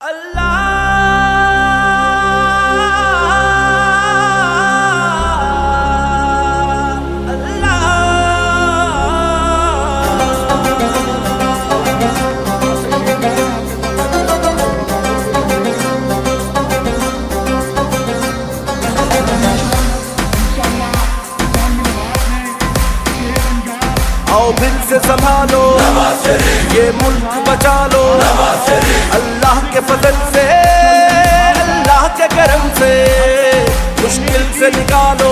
आओ दिल से संभालो, ये मुल्क बचा लो। अल्लाह के फजल से, अल्लाह के करम से मुश्किल से निकालो,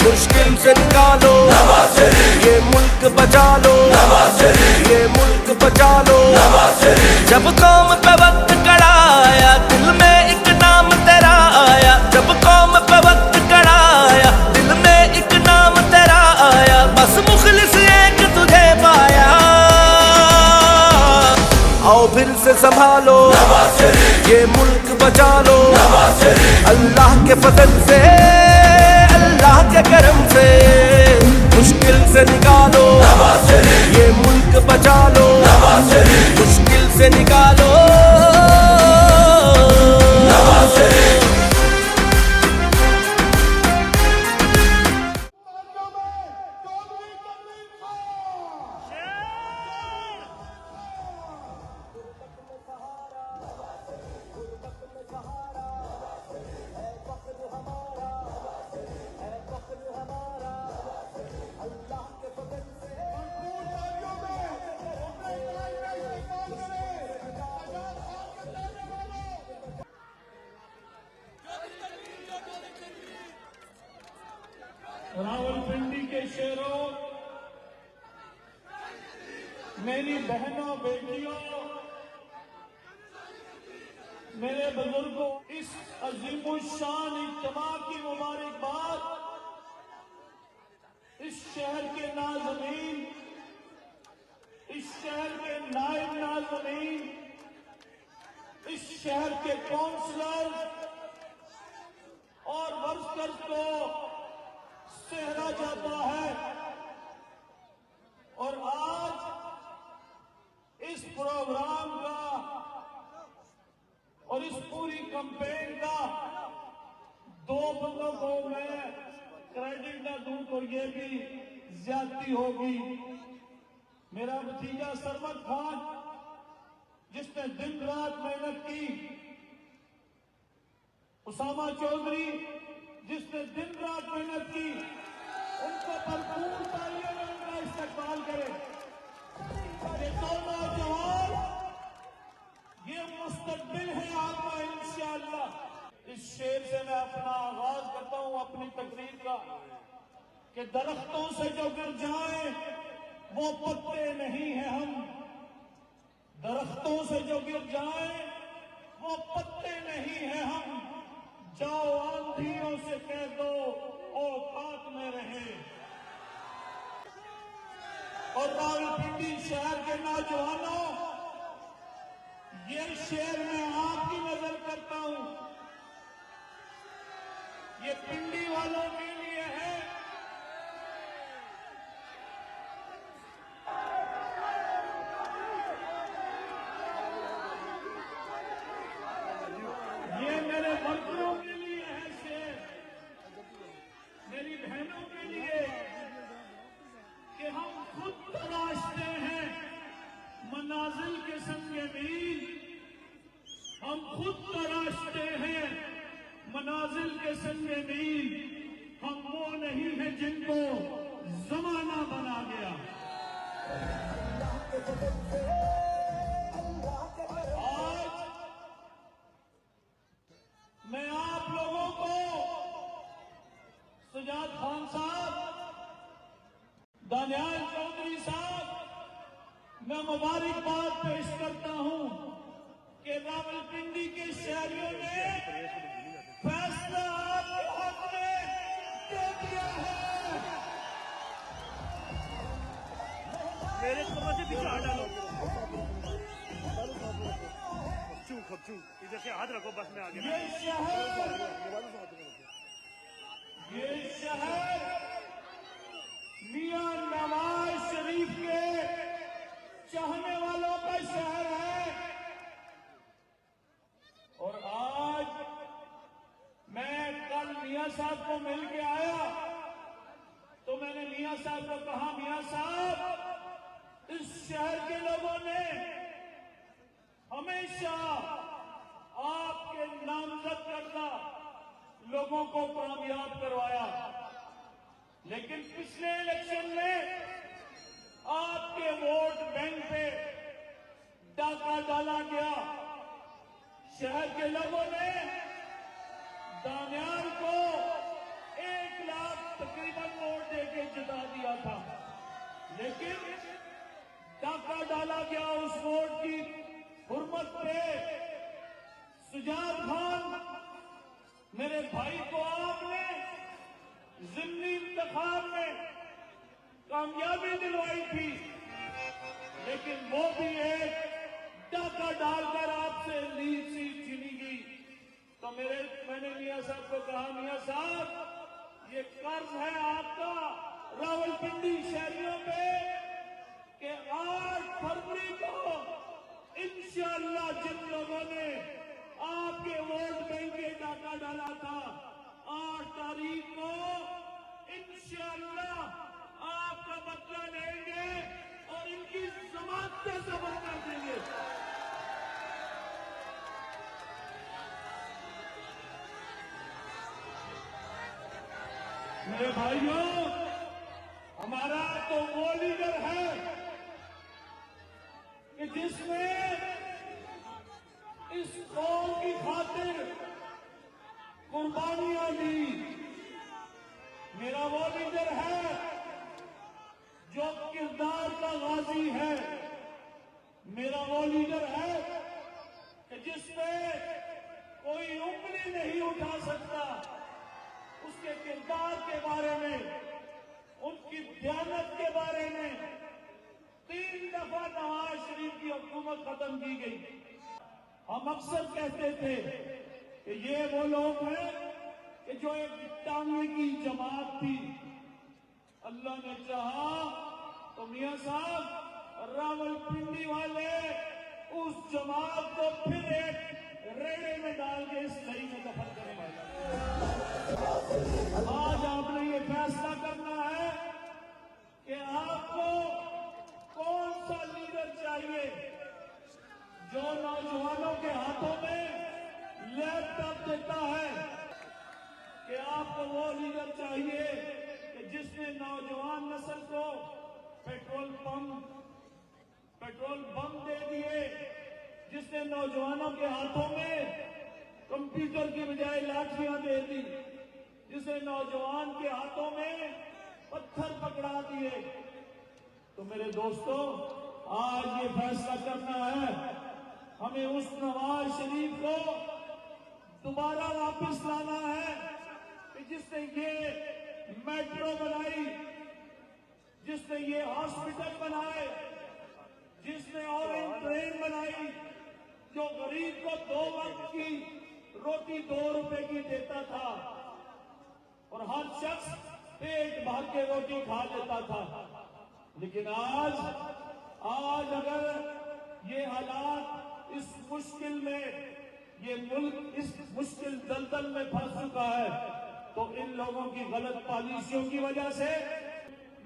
मुश्किल से निकालो। ये मुल्क बचा लो, ये मुल्क बचा लो। जब कौम पे वक्त कड़ा आया, दिल में एक नाम तेरा आया। जब कौम पे वक्त कड़ा आया, दिल में एक नाम तेरा आया। बस मुखलिस एक तुझे पाया। आओ फिर से संभालो, ये मुल्क बचा लो। अल्लाह के फजल से, अल्लाह के करम से मुश्किल से निकालो, ये मुल्क बचा लो। मुश्किल से निकालो। रावलपिंडी के शेरों, मेरी बहनों बेटियों, मेरे बुजुर्गों, इस अजीमुशान इज्तिमा की मुबारकबाद इस शहर के नाज़रीन, इस शहर के नायब नाज़रीन, इस शहर के काउंसलर और वर्कर्स को सहरा जाता है। और आज इस प्रोग्राम का और इस पूरी कैंपेन का दो बंदों को मैं क्रेडिट न दूं तो ये भी ज्यादती होगी। मेरा भतीजा सरमद खान, जिसने दिन रात मेहनत की, उसामा चौधरी, जिसने दिन रात मेहनत की, उनको भरपूर तालियों में उनका इस्तेमाल करें। ये दोनों जवान, ये मुस्तकबिल है आपका इंशाअल्लाह। इस शेर से मैं अपना आगाज करता हूं अपनी तकरीर का कि दरख्तों से जो गिर जाए वो पत्ते नहीं है हम। दरख्तों से जो गिर जाए वो पत्ते नहीं है हम। जाओ आंधियों से कह दो औकात में रहे। और रावलपिंडी शहर के नौजवानों, ये शेर मैं आपकी नजर करता हूं, ये पिंडी वालों के लिए है। ये मेरे वर्करों के लिए है शेर, मेरी बहनों के लिए, कि हम खुद तलाशते हैं मनाजिल के संगे मील। हम खुद तलाशते हैं मनाजिल के संगे मील। हम वो नहीं हैं जिनको जमाना बना गया। आज मैं आप लोगों को सुजात खान साहब, दानियाल चौधरी साहब, मैं मुबारकबाद पेश करता हूं कि रावलपिंडी के शहरियों ने फैसला आपके हक में दे दिया है। मेरे समझ से पीछे हाथ डालो, खपचू इधर से हाथ रखो, बस में आ गया। ये शहर मियां नवाज शरीफ के चाहने वालों का शहर है। साहब को मिल के आया तो मैंने मियां साहब को कहा, मियां साहब, इस शहर के लोगों ने हमेशा आपके नामजद करदा लोगों को कामयाब करवाया, लेकिन पिछले इलेक्शन में आपके वोट बैंक पे डाका डाला गया। शहर के लोगों ने दानियाल को 1 लाख तकरीबन वोट देके जिता दिया था, लेकिन डाका डाला गया उस वोट की हुर्मत पे। सुजात खान मेरे भाई को आपने जिमनी इंतखाब में कामयाबी दिलवाई थी, लेकिन वो भी एक डाका डालकर आपसे लीड सीट चुनी गई। तो मैंने मियां साहब को कहा, मियां साहब, ये कर्ज है आपका रावलपिंडी शहरियों पे कि 8 फरवरी को इंशाअल्लाह जिन लोगों ने आपके वोट बैंक में डाका डाला था, 8 तारीख को इंशाअल्लाह आपका बदला लेंगे और इनकी जमानतें जब्त कर देंगे। मेरे भाइयों, हमारा तो वो लीडर है कि जिसने इस कौम की खातिर कुर्बानियां दी। मेरा वो लीडर है जो किरदार का गाजी है। मेरा वो लीडर है कि जिसमें कोई उंगली नहीं उठा सकता। उसके किरदार के बारे में, उनकी दयानत के बारे में 3 दफा नवाज शरीफ की हुकूमत खत्म की गई। हम अक्सर कहते थे कि ये वो लोग हैं कि जो एक टांगे की जमात थी। अल्लाह ने चाहा तो मियां साहब रावलपिंडी वाले उस जमात को फिर एक रेड़े में डाल के इस दही में दफन करने वाले। आज आपने ये फैसला करना है कि आपको कौन सा लीडर चाहिए जो नौजवानों के हाथों में लैपटॉप देता है, कि आपको वो लीडर चाहिए कि जिसने नौजवान नस्ल को पेट्रोल बम दे दिए, जिसने नौजवानों के हाथों में कंप्यूटर की बजाय लाठियां दे दी, जिसने नौजवान के हाथों में पत्थर पकड़ा दिए। तो मेरे दोस्तों, आज ये फैसला करना है, हमें उस नवाज शरीफ को दोबारा वापस लाना है कि जिसने ये मेट्रो बनाई, जिसने ये हॉस्पिटल बनाए, जिसने ऑरेंज ट्रेन बनाई, जो गरीब को 2 वक्त की रोटी 2 रुपए की देता था और हर शख्स पेट भर के रोटी खा लेता था। लेकिन आज अगर ये हालात इस मुश्किल में, ये मुल्क इस मुश्किल दलदल में फंस चुका है, तो इन लोगों की गलत पॉलिसियों की वजह से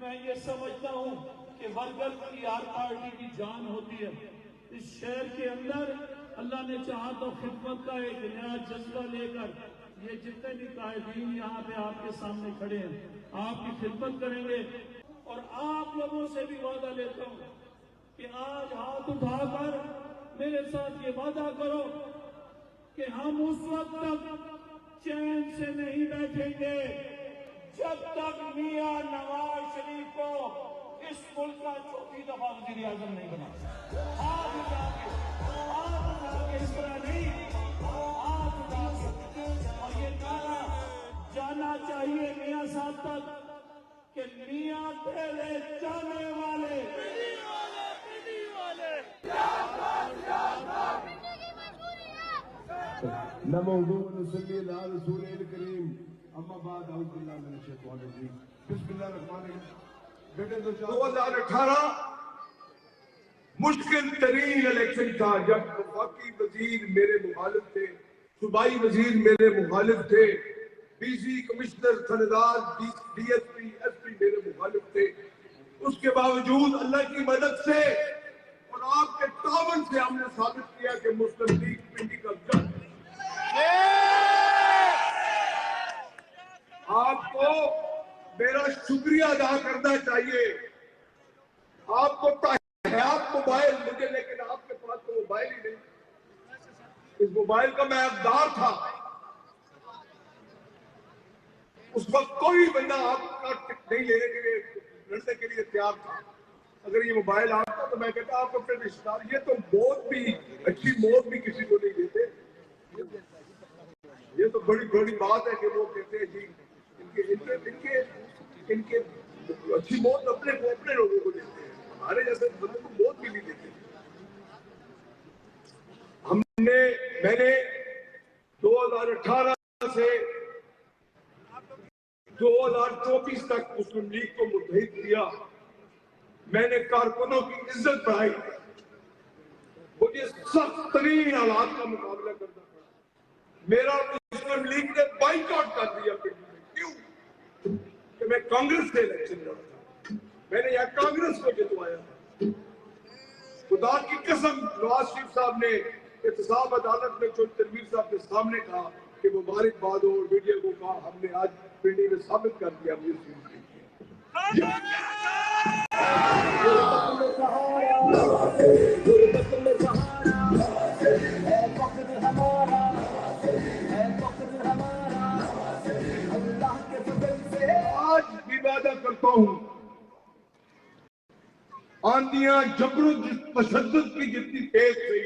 मैं ये समझता हूं कि वर्कर की हर पार्टी की जान होती है। इस शहर के अंदर अल्लाह ने चाहा तो खिदमत का एक नया जज्बा लेकर ये जितने भी कायदीन यहाँ पे आपके सामने खड़े हैं, आपकी खिदमत करेंगे। और आप लोगों से भी वादा लेता हूँ कि आज हाथ उठाकर मेरे साथ ये वादा करो कि हम उस वक्त तक चैन से नहीं बैठेंगे जब तक मियां नवाज शरीफ को इस मुल्क का 4थी दफा वज़ीर आज़म नहीं बना। हाथ उठा के इस तरह नहीं, हाथ उठा के। और ये नारा जाना चाहिए मियां साहब तक कि मियां तेरे जाने वाले नमो नसल्ली अला रसूलिल करीम अम्मा बाद औज़ बिल्लाहि मिनश शैतानिर रजीम बिस्मिल्लाहिर रहमानिर रहीम। बेटे 2018 मुश्किल तरीन इलेक्शन था जब वफाकी वजीर मेरे मुखालिफ थे, सूबाई वजीर मेरे मुखालिफ थे, डीसी, कमिश्नर, थानेदार, डीएसपी, एसपी मेरे मुखालिफ थे। उसके बावजूद अल्लाह की मदद से और आपके तावन से हमने साबित किया कि मुस्लिम लीग पिंडी का गढ़ है। आपको मेरा शुक्रिया अदा करना चाहिए। आपको है आप मोबाइल मुझे, लेकिन आपके पास तो मोबाइल ही नहीं। इस मोबाइल का मैं हकदार था। उस वक्त कोई बंदा आपका नहीं लेने के लिए, लड़ने के लिए तैयार था। अगर ये मोबाइल आता तो मैं कहता आप अपने रिश्तेदार, ये तो मौत भी, अच्छी मौत भी किसी को नहीं देते। ये तो बड़ी बड़ी बात है कि वो कहते हैं जी इनके इनके इनके इनके अच्छी मौत अपने लोगों को देते हैं, हमारे जैसे बंदे को मौत भी नहीं देते। मैंने 2018 से 2024 तक मुस्लिम लीग को मुत्तहिद किया। मैंने कारकुनों की इज्जत बढ़ाई। मुझे सख्त तरीन हालात का मुकाबला करना पड़ा। मेरा मुस्लिम लीग ने बाइकआउट कर दिया। क्यों? कि मैं कांग्रेस से इलेक्शन लड़ा था। मैंने यहाँ कांग्रेस को जितवाया था। खुदा की कसम, नवाज शरीफ साहब ने एहतसाब अदालत में जो तनवीर साहब के सामने कहा कि मुबारकबाद हो, और मीडिया को कहा, हमने आज पिंडी में साबित कर दिया। आज भी वादा करता हूँ, आंधियां जबरों तशद्दुद की जितनी तेज थी,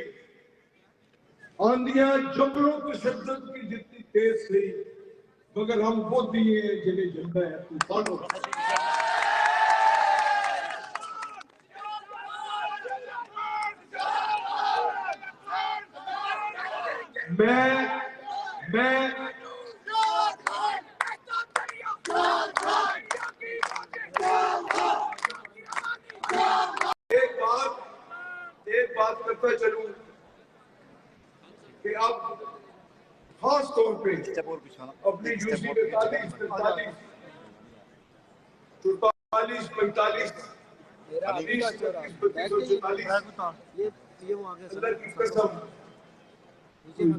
आंधियां जबरों तशद्दुद की जितनी तेज थी, मगर हम वो दिए जिन्हें जलता है तूफानों। मैं एक बात करता चलूं कि अब खास तौर पे अपनी यूसी में 45, 45, 45, 45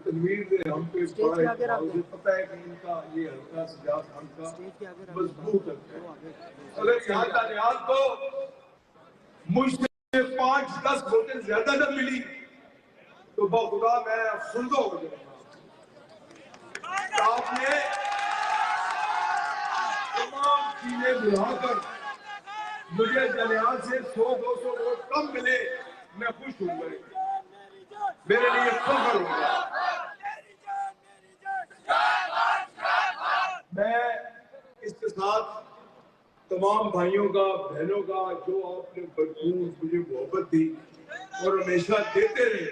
तनवीर ने हम पे बड़ा, मुझे पता है कि इनका ये हल्का सजाद हल्का मजबूत है। अगर यहाँ दानियाल को मुझसे 5-10 वोटें ज्यादा न मिली तो बखुदा मैं अफसुर्दा हो जाऊंगा। आपने तमाम चीजें मिलाकर मुझे दानियाल से 100-200 वोट कम मिले, मैं खुश हूँ। मेरे लिए फख्र होगा। मैं इसके साथ तमाम भाइयों का, बहनों का, जो आपने भरपूर मुझे मोहब्बत दी और हमेशा देते रहे,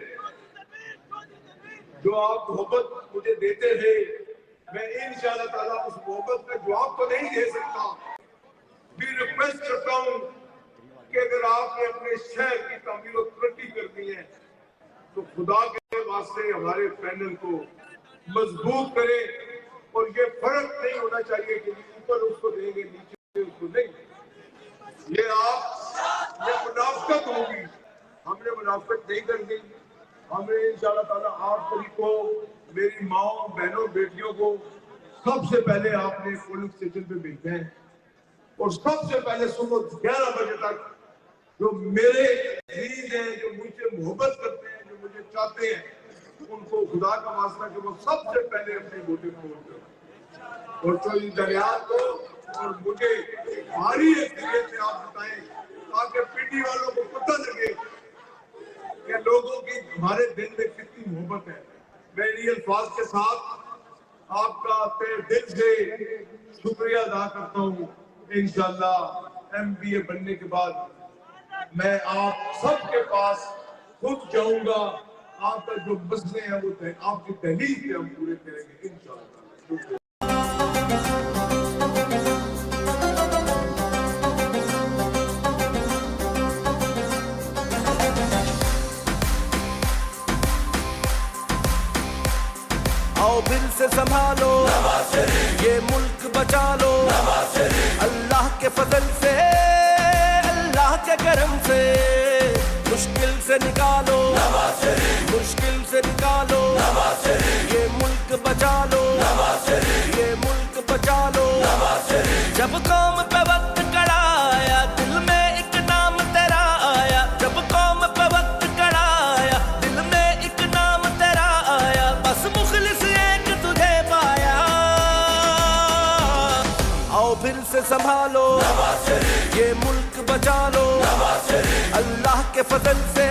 जो आप मोहब्बत मुझे देते रहे, मैं इंशाअल्लाह ताला उस मोहब्बत का जवाब तो नहीं दे सकता, भी रिक्वेस्ट करता हूँ कि अगर आपने अपने शहर की तामीर और तरक्की करनी है तो खुदा के वास्ते हमारे पैनल को मजबूत करें। और ये फर्क नहीं होना चाहिए कि ऊपर उसको देंगे, नीचे उसको नहीं। ये मुनाफिकत होगी। हमने मुनाफिकत नहीं करनी। हमने इंशाअल्लाह ताला 8 तारीख को मेरी माओ, बहनों, बेटियों को सबसे पहले आपने पोलिंग स्टेशन पे भेजना है और सबसे पहले सुबह 11 बजे तक जो मेरे अजीज हैं, जो मुझसे मोहब्बत करते हैं, जो मुझे चाहते हैं, उनको खुदा का वास्ता कि वो सबसे पहले अपनी वोटिंग को और तो इन दरियाल को और मुझे भारी एक्सपीरियंस से आप बताएं ताकि पिंडी वालों को पता लगे कि लोगों की हमारे दिल में कितनी मोहब्बत है। मैं इन अल्फाज के साथ आपका तहे दिल से शुक्रिया अदा करता हूँ। इंशाअल्लाह MBA बनने के बाद मैं आप सबके पास खुद जाऊंगा। आपका जो मसले हैं वो आपकी तहलील पे हम पूरे करेंगे इंशाअल्लाह। आओ फिर से संभालो, ये मुल्क बचा लो, अल्लाह के फजल से, अल्लाह के करम से, मुश्किल से निकालो, मुश्किल से निकालो, ये मुल्क बचा लो, ये मुल्क बचा लो। जब कौम पे वक्त कड़ा आया, दिल में एक नाम तेरा आया, जब कौम पे वक्त कड़ा आया, दिल में एक नाम तेरा आया, बस मुखलिस एक तुझे पाया। आओ फिर से संभालो, ये मुल्क बचा लो, अल्लाह के फजल से,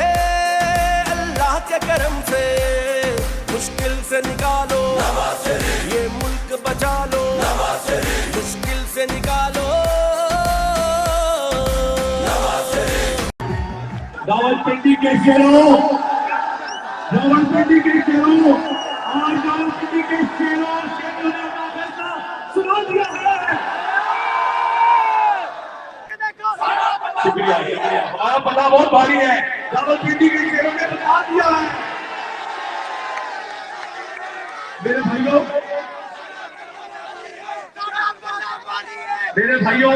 अल्लाह के करम से, मुश्किल से निकालो, ये मुल्क बचा लो, मुश्किल से निकालो। रावलपिंडी के शेरों, रावलपिंडी के शेरों, आज रावलपिंडी के शेरों ने अपना फैसला सुना दिया है। शुक्रिया, शुक्रिया, हमारा पता बहुत भारी है। रावलपिंडी के शेरों ने बता दिया है। मेरे भाइयों, मेरे भाइयों,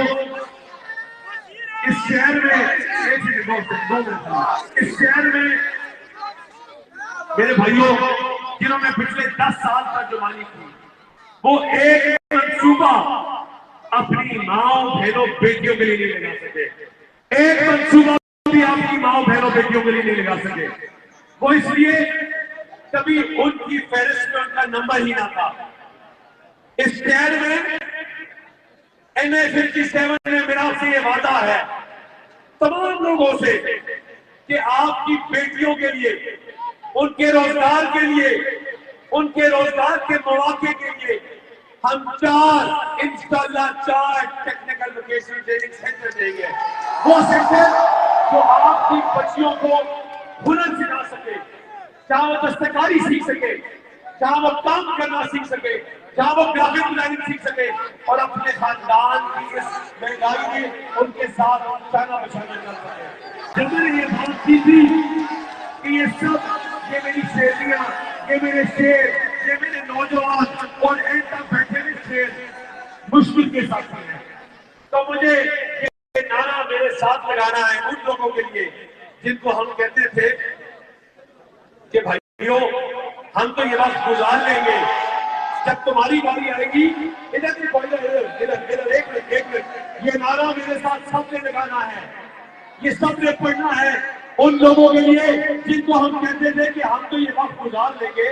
इस शहर में इस शहर में मेरे भाइयों जिन्होंने पिछले 10 साल तक जुबानी की, वो एक मंसूबा अपनी माओ बहनों बेटियों के लिए नहीं लगा सके। एक मंसूबा भी आपकी माओ बहनों बेटियों के लिए नहीं लगा सके। वो इसलिए कभी उनकी फहरिस्त में उनका नंबर ही ना था। इस शहर में NA57 में मेरा आपसे ये वादा है तमाम लोगों से कि आपकी बेटियों के लिए, उनके रोजगार के लिए, उनके रोजगार के मौके के लिए हम 4 इंशाल्लाह 4 टेक्निकल वोकेशनल ट्रेनिंग सेंटर देंगे। वो सेंटर जो आपकी बच्चियों को हुनर सिखा सके, चाहे वो दस्तकारी सीख सके, चाहे वो काम करना सीख सके, चाहे वो ग्राफिक डिजाइनिंग सीख सके और अपने खानदान की इस महंगाई में उनके साथ चाना बचाना कर सके। जब मैंने ये बात की थी कि ये सब, ये मेरी शेरियां, ये मेरे शेर, ये मेरे नौजवान और एंड तक बैठे हुए शेर मुश्किल के साथ हैं, तो मुझे ये नारा मेरे साथ लगाना है उन लोगों के लिए जिनको हम कहते थे कि भाइयों हम तो ये वक्त गुजार लेंगे, जब तुम्हारी बारी आएगी। इधर एक मिनट, ये नारा मेरे साथ सबने लगाना है, ये सबने पढ़ना है उन लोगों के लिए जिनको हम कहते थे कि हम तो ये वक्त गुजार लेंगे,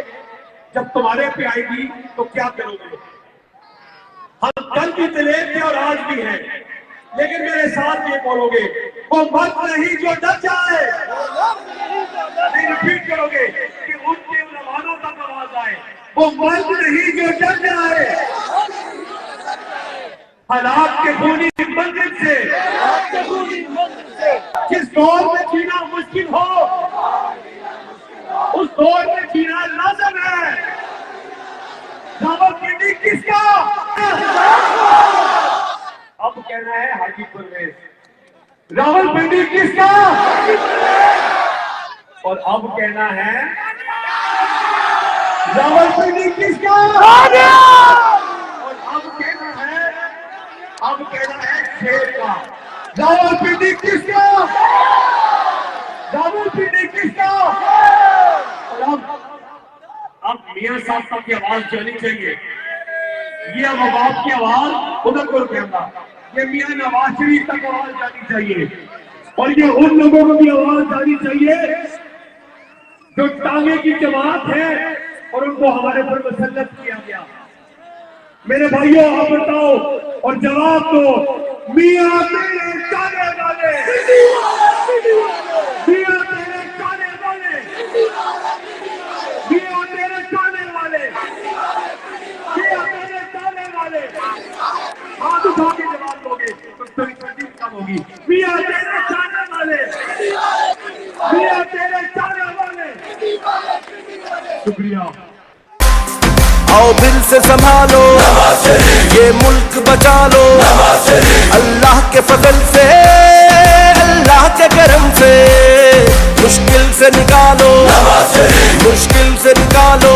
जब तुम्हारे पे आएगी तो क्या करोगे। हम कल भी चले थे और आज भी हैं, लेकिन मेरे साथ ये बोलोगे, वो मर्द नहीं जो डर जाए। नहीं, रिपीट करोगे कि उनके उलमाओं तक आवाज आए, वो मर्द नहीं जो डर जाए हालात के खूनी मंजिल से, जिस दौर में जीना मुश्किल हो उस दौर में जीना लाजम है। रावलपिंडी किसका? अब कहना है हाजीपुर में। रावलपिंडी किसका? और अब कहना है रावलपिंडी किसका? और अब कहना है शेर का। रावलपिंडी किसका? रावलपिंडी किसका? और अब मियां साहब तक की आवाज जानी चाहिए। ये अब बाप की आवाज उधर को कहना, ये मियां नवाज शरीफ तक आवाज जानी चाहिए और ये उन लोगों को भी आवाज जानी चाहिए जो टांगे की जमात है और उनको हमारे पर मुसल्लत किया गया। मेरे भाइयों आप बताओ और जवाब दो, मियां तेरे चाहने वाले, मियां तेरे चाहने वाले, मियां तेरे चाहने वाले, मियां तेरे चाहने वाले, हाथ उठा के जवाब दोगे तो थोड़ी तकलीफ कम होगी। मियां तेरे चाहने वाले, मियां तेरे चाहने वाले। शुक्रिया। आओ फिर से संभालो, ये मुल्क बचा लो, अल्लाह के फजल से, अल्लाह के करम से, मुश्किल से निकालो, मुश्किल से निकालो।